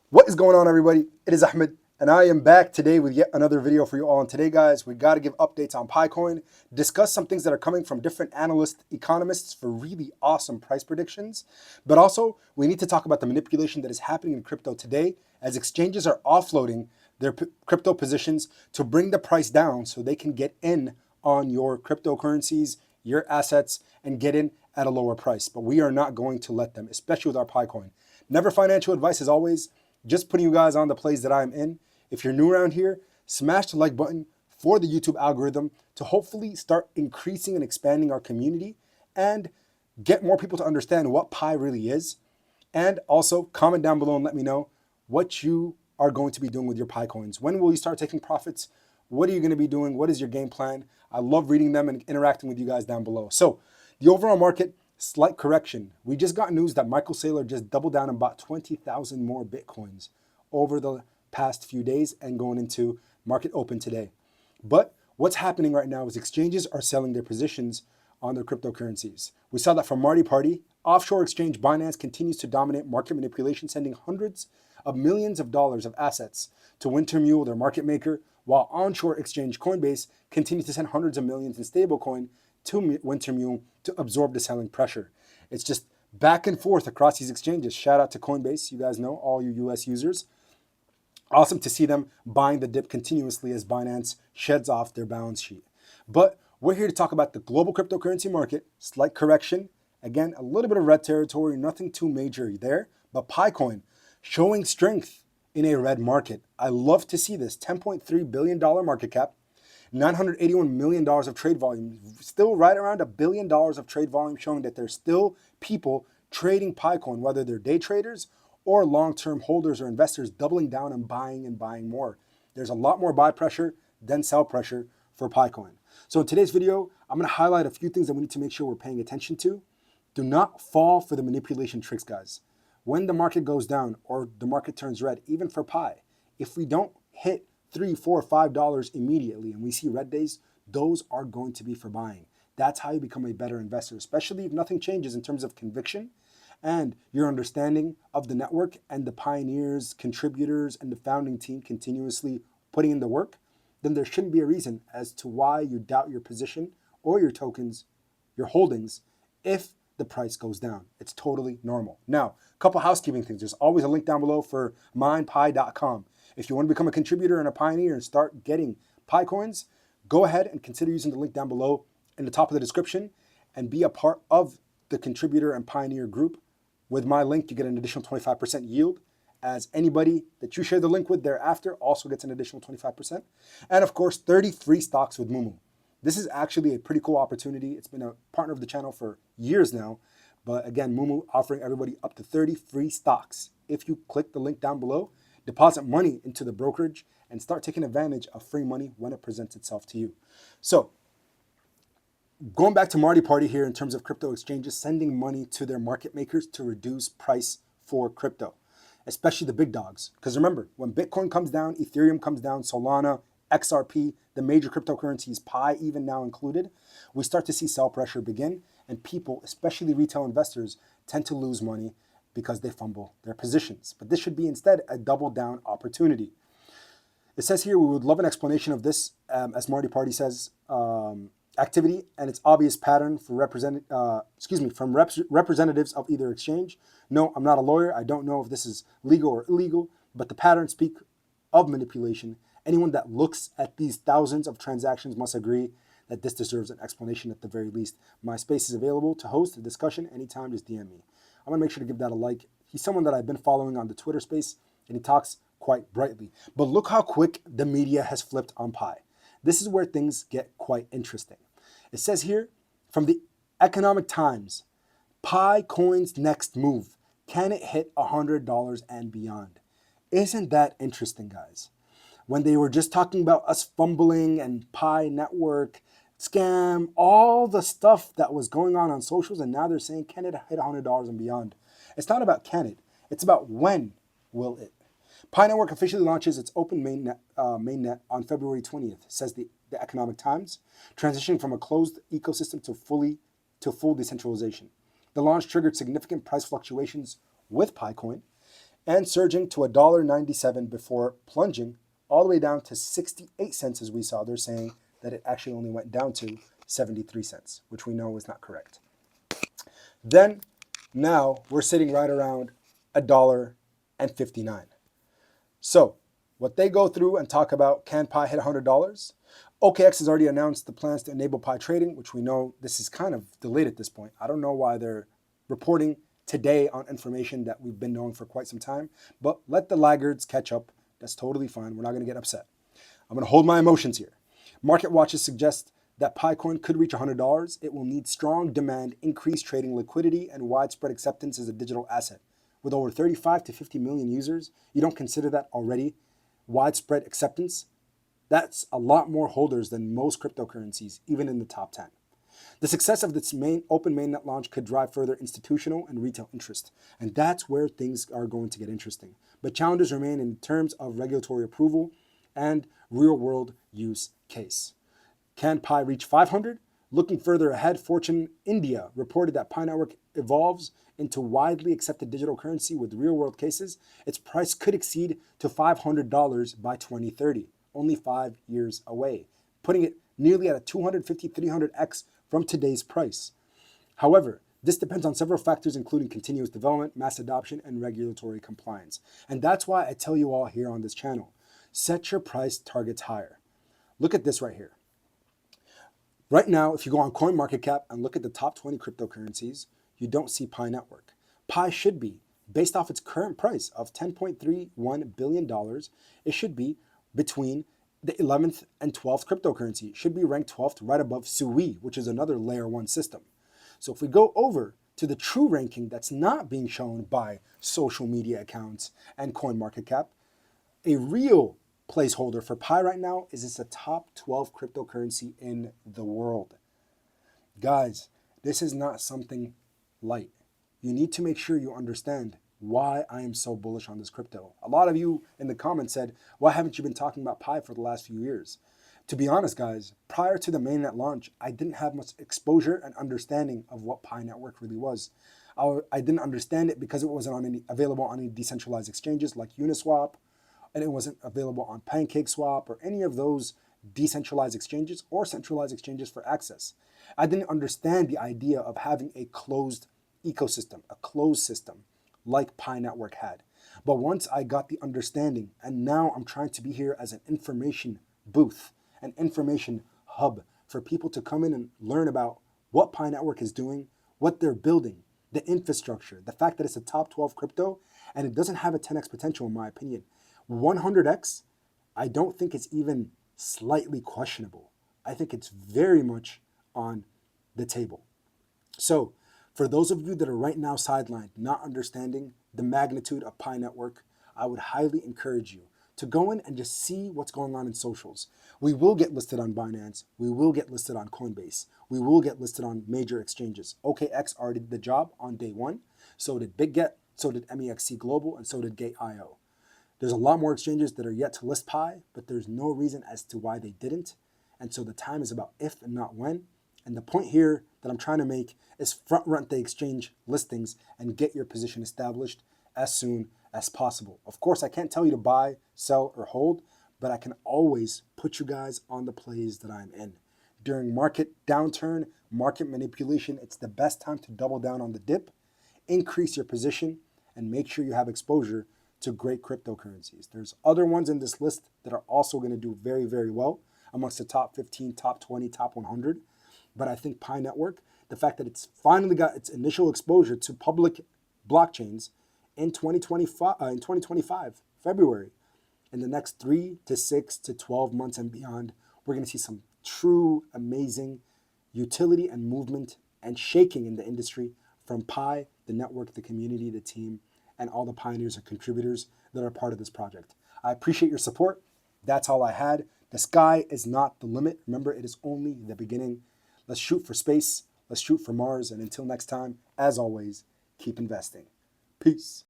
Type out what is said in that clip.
What is going on, everybody? It is Ahmed, and I am back today with yet another video for you all. And today, guys, we got to give updates on Picoin, discuss some things that are coming from different analysts, economists for really awesome price predictions. But also, we need to talk about the manipulation that is happening in crypto today as exchanges are offloading their crypto positions to bring the price down so they can get in on your cryptocurrencies, your assets, and get in at a lower price. But we are not going to let them, especially with our Picoin. Never financial advice as always. Just putting you guys on the plays that I'm in. If you're new around here, smash the like button for the YouTube algorithm to hopefully start increasing and expanding our community and get more people to understand what Pi really is. And also comment down below and let me know what you are going to be doing with your Pi coins. When will you start taking profits? What are you going to be doing? What is your game plan? I love reading them and interacting with you guys down below. So the overall market, slight correction. We just got news that Michael Saylor just doubled down and bought 20,000 more Bitcoins over the past few days and going into market open today. But what's happening right now is exchanges are selling their positions on their cryptocurrencies. We saw that from Marty Party. Offshore exchange Binance continues to dominate market manipulation, sending hundreds of millions of dollars of assets to Wintermule, their market maker, while onshore exchange Coinbase continues to send hundreds of millions in stablecoin to Wintermule to absorb the selling pressure. It's just back and forth across these exchanges. Shout out to Coinbase. You guys know, all you US users. Awesome to see them buying the dip continuously as Binance sheds off their balance sheet. But we're here to talk about the global cryptocurrency market, slight correction. Again, a little bit of red territory, nothing too major there. But Picoin showing strength in a red market. I love to see this. $10.3 billion market cap, $981 million of trade volume, still right around $1 billion of trade volume, showing that there's still people trading Picoin, whether they're day traders or long-term holders or investors doubling down and buying more. There's a lot more buy pressure than sell pressure for Picoin. So in today's video, I'm going to highlight a few things that we need to make sure we're paying attention to. Do not fall for the manipulation tricks, guys. When the market goes down or the market turns red, even for Pi, if we don't hit $3, $4, $5 immediately and we see red days, those are going to be for buying. That's how you become a better investor, especially if nothing changes in terms of conviction and your understanding of the network and the pioneers, contributors, and the founding team continuously putting in the work. Then there shouldn't be a reason as to why you doubt your position or your tokens, your holdings, if the price goes down. It's totally normal. Now, a couple housekeeping things. There's always a link down below for minepi.com. If you want to become a contributor and a pioneer and start getting Pi coins, go ahead and consider using the link down below in the top of the description and be a part of the contributor and pioneer group. With my link, you get an additional 25% yield, as anybody that you share the link with thereafter also gets an additional 25%. And of course, 30 free stocks with Moomoo. This is actually a pretty cool opportunity. It's been a partner of the channel for years now. But again, Moomoo offering everybody up to 30 free stocks. If you click the link down below, deposit money into the brokerage and start taking advantage of free money when it presents itself to you. So going back to Marty Party here in terms of crypto exchanges sending money to their market makers to reduce price for crypto, especially the big dogs. Because remember, when Bitcoin comes down, Ethereum comes down, Solana, XRP, the major cryptocurrencies, Pi even now included, we start to see sell pressure begin, and people, especially retail investors, tend to lose money because they fumble their positions. But this should be instead a double down opportunity. It says here we would love an explanation of this, as Marty Party says, activity and its obvious pattern for representatives of either exchange. No, I'm not a lawyer. I don't know if this is legal or illegal, but the patterns speak of manipulation. Anyone that looks at these thousands of transactions must agree that this deserves an explanation at the very least. My space is available to host a discussion anytime. Just DM me. I'm gonna make sure to give that a like. He's someone that I've been following on the Twitter space, and he talks quite brightly. But look how quick the media has flipped on Pi. This is where things get quite interesting. It says here, from the Economic Times, Pi Coin's next move. Can it hit $100 and beyond? Isn't that interesting, guys? When they were just talking about us fumbling and Pi network, scam, all the stuff that was going on socials, and now they're saying, can it hit $100 and beyond? It's not about can it, it's about when will it. Pi Network officially launches its open mainnet on February 20th, says the Economic Times, transitioning from a closed ecosystem to full decentralization. The launch triggered significant price fluctuations with Picoin, and surging to $1.97 before plunging all the way down to 68 cents as we saw. They're saying that it actually only went down to 73 cents, which we know is not correct. Then now we're sitting right around $1.59. So what they go through and talk about, can Pi hit $100? OKX has already announced the plans to enable Pi trading, which we know this is kind of delayed at this point. I don't know why they're reporting today on information that we've been knowing for quite some time, but let the laggards catch up. That's totally fine. We're not going to get upset. I'm going to hold my emotions here. Market watches suggest that PiCoin could reach $100. It will need strong demand, increased trading liquidity, and widespread acceptance as a digital asset. With over 35 to 50 million users, you don't consider that already widespread acceptance? That's a lot more holders than most cryptocurrencies, even in the top 10. The success of this open mainnet launch could drive further institutional and retail interest, and that's where things are going to get interesting. But challenges remain in terms of regulatory approval and real-world use case. Can Pi reach 500? Looking further ahead, Fortune India reported that Pi Network evolves into widely accepted digital currency with real-world cases. Its price could exceed to $500 by 2030, only 5 years away, putting it nearly at a 250-300x from today's price. However, this depends on several factors, including continuous development, mass adoption, and regulatory compliance. And that's why I tell you all here on this channel, set your price targets higher. Look at this right here. Right now, if you go on CoinMarketCap and look at the top 20 cryptocurrencies, you don't see Pi Network. Pi should be, based off its current price of $10.31 billion, it should be between the 11th and 12th cryptocurrency. It should be ranked 12th right above Sui, which is another layer 1 system. So if we go over to the true ranking that's not being shown by social media accounts and CoinMarketCap, a real placeholder for Pi right now is it's a top 12 cryptocurrency in the world. Guys, this is not something light. You need to make sure you understand why I am so bullish on this crypto. A lot of you in the comments said, why haven't you been talking about Pi for the last few years? To be honest, guys, prior to the mainnet launch, I didn't have much exposure and understanding of what Pi Network really was. I didn't understand it because it wasn't available on any decentralized exchanges like Uniswap, and it wasn't available on PancakeSwap or any of those decentralized exchanges or centralized exchanges for access. I didn't understand the idea of having a closed ecosystem, a closed system like Pi Network had. But once I got the understanding, and now I'm trying to be here as an information booth, an information hub for people to come in and learn about what Pi Network is doing, what they're building, the infrastructure, the fact that it's a top 12 crypto, and it doesn't have a 10x potential in my opinion. 100x, I don't think it's even slightly questionable. I think it's very much on the table. So for those of you that are right now sidelined, not understanding the magnitude of Pi Network, I would highly encourage you to go in and just see what's going on in socials. We will get listed on Binance. We will get listed on Coinbase. We will get listed on major exchanges. OKX already did the job on day one. So did BitGet, so did MEXC Global, and so did Gate.io. There's a lot more exchanges that are yet to list Pi, but there's no reason as to why they didn't. And so the time is about if and not when. And the point here that I'm trying to make is front run the exchange listings and get your position established as soon as possible. Of course, I can't tell you to buy, sell, or hold, but I can always put you guys on the plays that I'm in. During market downturn, market manipulation, it's the best time to double down on the dip, increase your position, and make sure you have exposure to great cryptocurrencies. There's other ones in this list that are also going to do very, very well amongst the top 15, top 20, top 100. But I think Pi Network, the fact that it's finally got its initial exposure to public blockchains in 2025, February, in the next 3 to 6 to 12 months and beyond, we're going to see some true amazing utility and movement and shaking in the industry from Pi, the network, the community, the team, and all the pioneers and contributors that are part of this project. I appreciate your support. That's all I had. The sky is not the limit. Remember, it is only the beginning. Let's shoot for space. Let's shoot for Mars. And until next time, as always, keep investing. Peace.